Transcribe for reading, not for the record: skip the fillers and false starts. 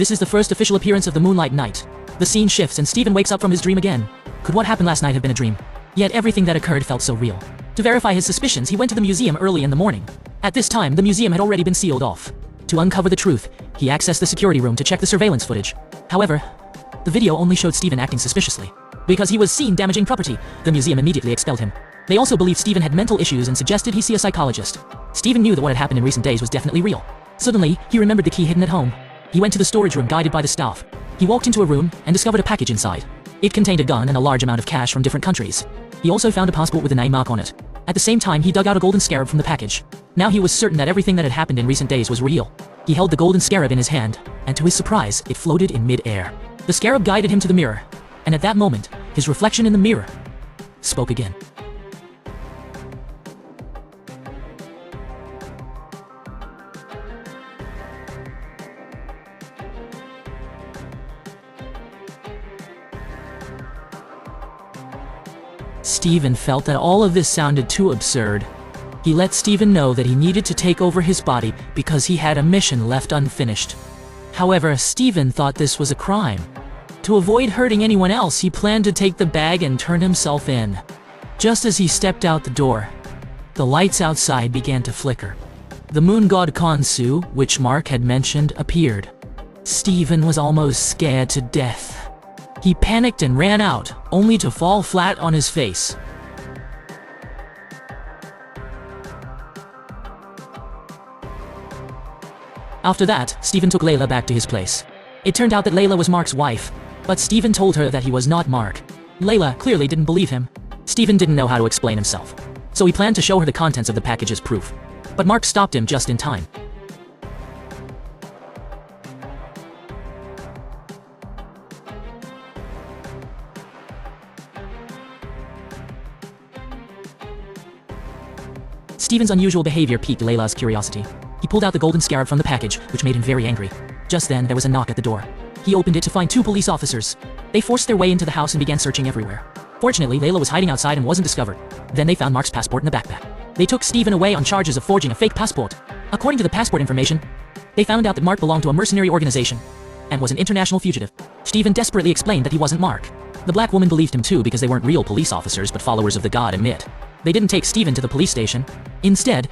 This is the first official appearance of the Moonlight Knight. The scene shifts and Stephen wakes up from his dream again. Could what happened last night have been a dream? Yet everything that occurred felt so real. To verify his suspicions, he went to the museum early in the morning. At this time, the museum had already been sealed off. To uncover the truth, he accessed the security room to check the surveillance footage. However, the video only showed Stephen acting suspiciously. Because he was seen damaging property, the museum immediately expelled him. They also believed Stephen had mental issues and suggested he see a psychologist. Stephen knew that what had happened in recent days was definitely real. Suddenly, he remembered the key hidden at home. He went to the storage room guided by the staff. He walked into a room and discovered a package inside. It contained a gun and a large amount of cash from different countries. He also found a passport with a name mark on it. At the same time, he dug out a golden scarab from the package. Now he was certain that everything that had happened in recent days was real. He held the golden scarab in his hand, and to his surprise, it floated in mid-air. The scarab guided him to the mirror, and at that moment, his reflection in the mirror spoke again. Stephen felt that all of this sounded too absurd. He let Stephen know that he needed to take over his body because he had a mission left unfinished. However, Stephen thought this was a crime. To avoid hurting anyone else, he planned to take the bag and turn himself in. Just as he stepped out the door, the lights outside began to flicker. The moon god Khonsu, which Marc had mentioned, appeared. Stephen was almost scared to death. He panicked and ran out, only to fall flat on his face. After that, Stephen took Layla back to his place. It turned out that Layla was Marc's wife, but Stephen told her that he was not Marc. Layla clearly didn't believe him. Stephen didn't know how to explain himself, so he planned to show her the contents of the package as proof. But Marc stopped him just in time. Stephen's unusual behavior piqued Layla's curiosity. He pulled out the golden scarab from the package, which made him very angry. Just then, there was a knock at the door. He opened it to find 2 police officers. They forced their way into the house and began searching everywhere. Fortunately, Layla was hiding outside and wasn't discovered. Then they found Marc's passport in the backpack. They took Stephen away on charges of forging a fake passport. According to the passport information, they found out that Marc belonged to a mercenary organization and was an international fugitive. Stephen desperately explained that he wasn't Marc. The black woman believed him too because they weren't real police officers but followers of the god Amit. They didn't take Stephen to the police station. Instead,